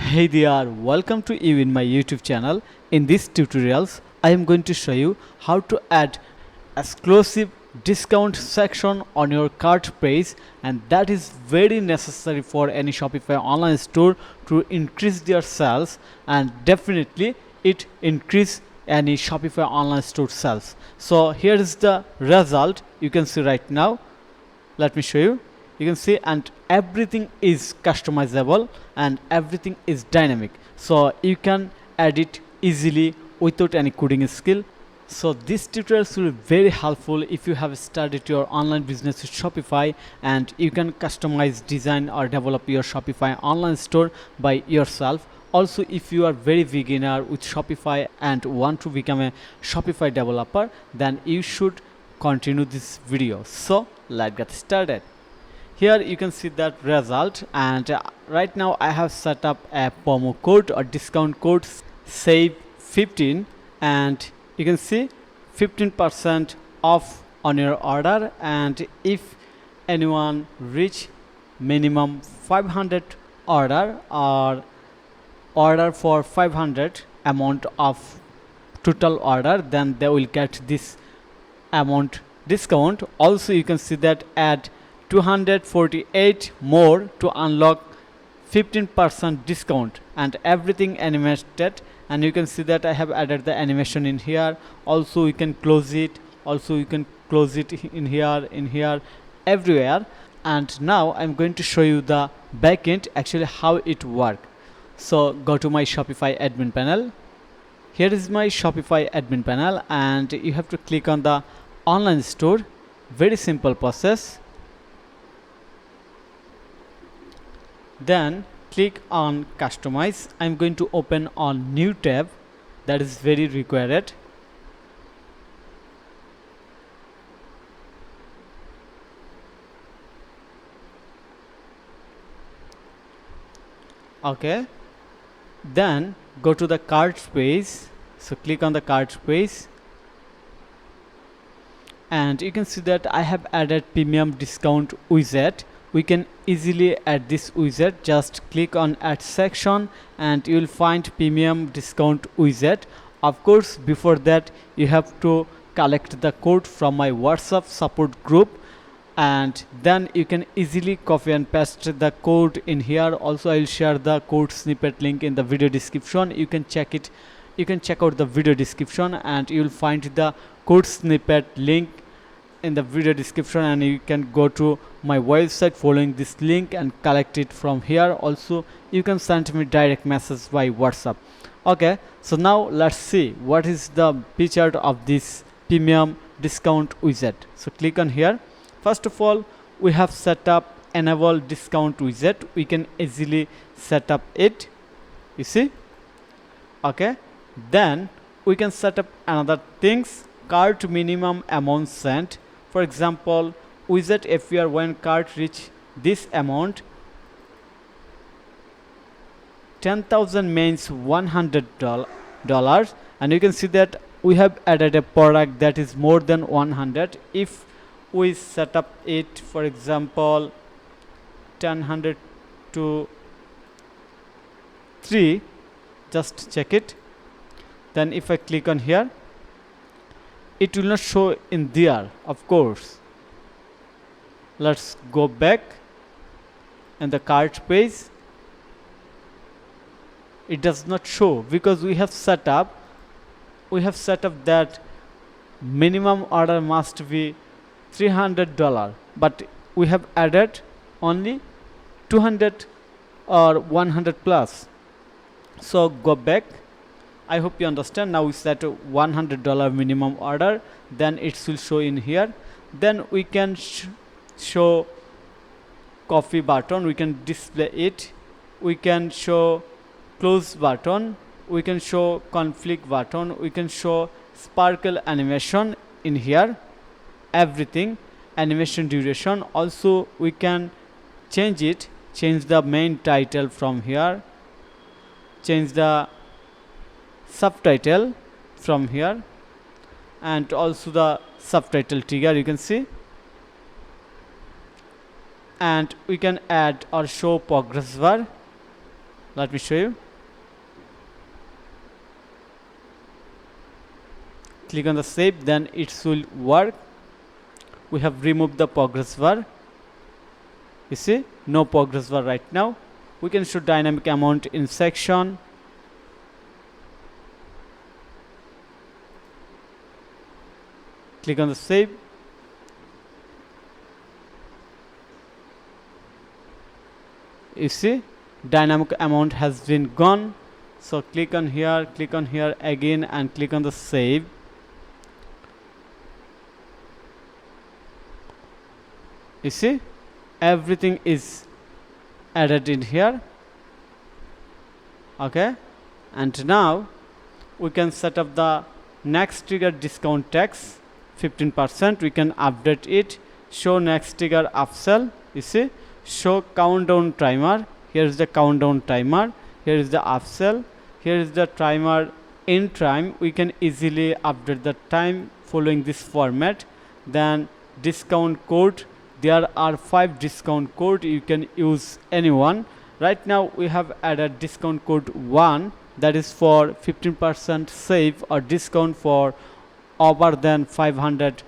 Hey there, welcome to you in my YouTube channel. In these tutorials, I am going to show you how to add exclusive discount section on your cart page, and that is very necessary for any Shopify online store to increase their sales, and definitely it increase any Shopify online store sales. So here is the result you can see right now. Let me show you. You can see, and everything is customizable and everything is dynamic, so you can edit easily without any coding skill. So this tutorial will be very helpful if you have started your online business with Shopify and you can customize, design or develop your Shopify online store by yourself. Also, if you are very beginner with Shopify and want to become a Shopify developer, then you should continue this video. So let's get started. Here you can see that result, and right now I have set up a promo code or discount code save 15, and you can see 15% off on your order, and if anyone reach minimum 500 order or order for 500 amount of total order, then they will get this amount discount. Also you can see that add 248 more to unlock 15% discount, and everything animated, and you can see that I have added the animation in here. Also you can close it, in here, everywhere. And now I'm going to show you the backend actually how it work. So go to my Shopify admin panel. Here is my Shopify admin panel, and you have to click on the online store. Very simple process. Then click on customize. I'm going to open on new tab, that is very required. Okay, then go to the cart page. So click on the cart page, and you can see that I have added premium discount widget. We can easily add this widget. Just click on add section and you will find premium discount widget. Of course, before that you have to collect the code from my WhatsApp support group, and then you can easily copy and paste the code in here. Also I will share the code snippet link in the video description. You can check it, you can check out the video description, and you will find the code snippet link in the video description, and you can go to my website following this link and collect it from here. Also you can send me direct message by WhatsApp. Okay, so now let's see what is the feature of this premium discount widget. So click on here. First of all, we have set up enable discount widget. We can easily set up it, you see. Okay, then we can set up another things, cart minimum amount sent. For example, widget appear when cart reach this amount. 10,000 means $100, and you can see that we have added a product that is more than 100. If we set up it, for example, 1000 to 3, just check it. Then if I click on here, it will not show in there, of course. Let's go back in the cart page. It does not show because we have set up that minimum order must be $300, but we have added only 200 or 100 plus. So go back. I hope you understand. Now we set a $100 minimum order, then it will show in here. Then we can show coffee button, we can display it. We can show close button, we can show conflict button, we can show sparkle animation in here, everything, animation duration. Also we can change it, change the main title from here, change the subtitle from here, and also the subtitle trigger, you can see. And we can add or show progress bar Let me show you. Click on the save, then it will work. We have removed the progress bar. You see, no progress bar right now. We can show dynamic amount in section. Click on the save. You see, dynamic amount has been gone. So click on here again, and click on the save. You see, everything is added in here. Okay, and now we can set up the next trigger discount tax 15%. We can update it. Show next trigger upsell. You see, show countdown timer. Here is the countdown timer. Here is the upsell. Here is the timer in time. We can easily update the time following this format. Then discount code. There are 5 discount code. You can use anyone. Right now we have added discount code 1, that is for 15% save or discount for over than $500.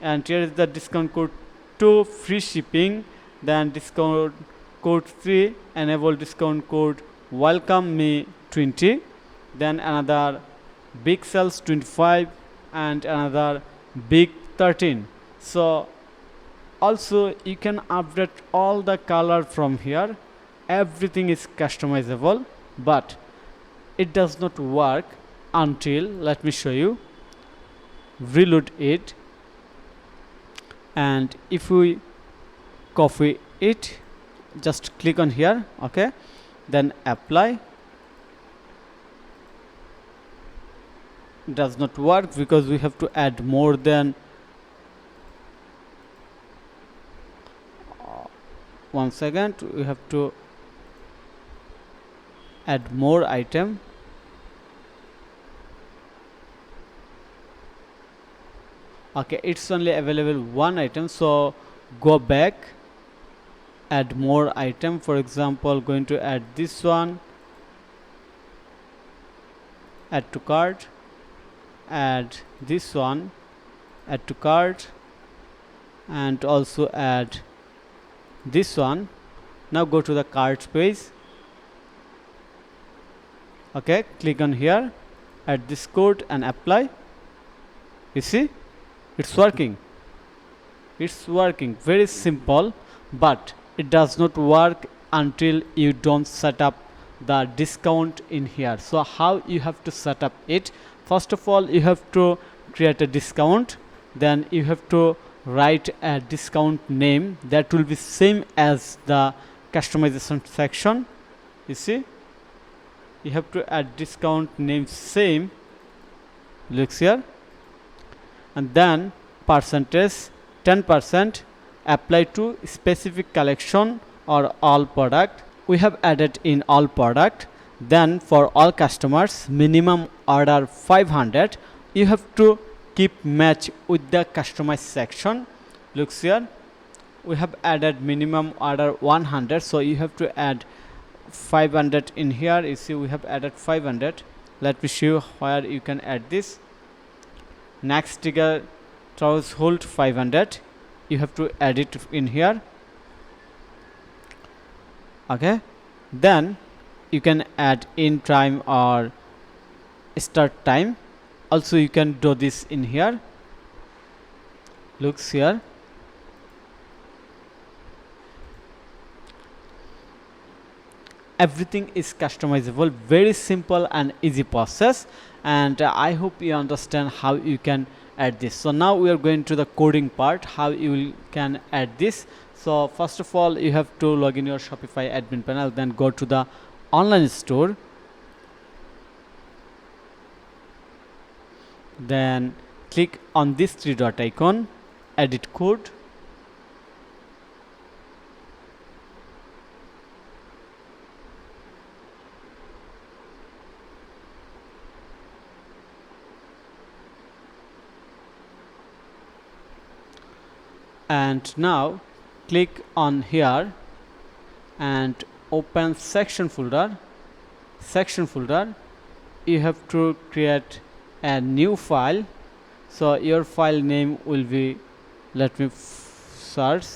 And here is the discount code 2, free shipping. Then discount code 3, enable discount code welcome me 20. Then another big sales 25 and another big 13. So also you can update all the color from here. Everything is customizable, but it does not work until, let me show you, reload it. And if we copy it, just click on here, okay, then apply. Does not work because we have to add more than 1 second. We have to add more item. Okay, it's only available 1 item, so go back, add more item. For example, going to add this one, add to cart, add this one, add to cart, and also add this one. Now go to the cart page. Okay, click on here, add this code and apply. You see, it's working. It's working. Very simple, but it does not work until you don't set up the discount in here. So how you have to set up it? First of all, you have to create a discount. Then you have to write a discount name that will be same as the customization section. You see, you have to add discount name same, looks here, and then percentage 10% apply to specific collection or all product. We have added in all product. Then for all customers, minimum order 500. You have to keep match with the customized section. Looks here, we have added minimum order 100, so you have to add 500 in here. You see, we have added 500. Let me show you where you can add this. Next trigger threshold 500. You have to add it in here. Okay, then you can add in time or start time. Also you can do this in here. Looks here, everything is customizable. Very simple and easy process, and I hope you understand how you can add this. So now we are going to the coding part, how you can add this. So first of all, you have to log in your Shopify admin panel, then go to the online store, then click on this 3 dot icon, edit code, and now click on here and open section folder, you have to create a new file. So your file name will be, let me search,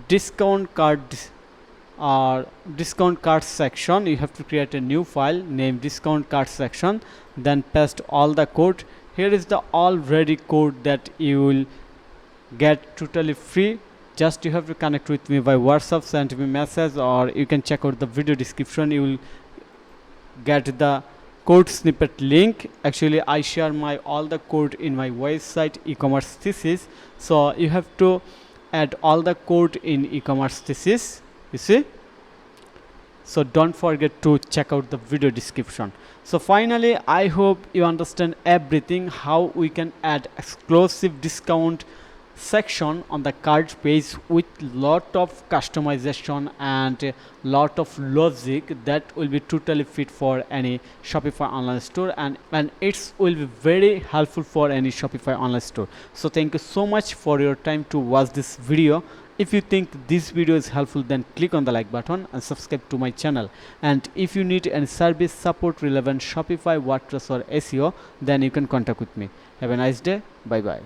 discount cards or discount card section. You have to create a new file named discount card section, then paste all the code. Here is the already code that you will get totally free. Just you have to connect with me by WhatsApp, send me message, or you can check out the video description. You will get the code snippet link. Actually I share my all the code in my website e-commerce thesis, so you have to add all the code in e-commerce thesis, you see. So don't forget to check out the video description. So finally, I hope you understand everything, how we can add exclusive discount section on the cart page with lot of customization and lot of logic that will be totally fit for any Shopify online store, and it will be very helpful for any Shopify online store. So thank you so much for your time to watch this video. If you think this video is helpful, then click on the like button and subscribe to my channel. And if you need any service support relevant Shopify, WordPress or SEO, then you can contact with me. Have a nice day. Bye bye.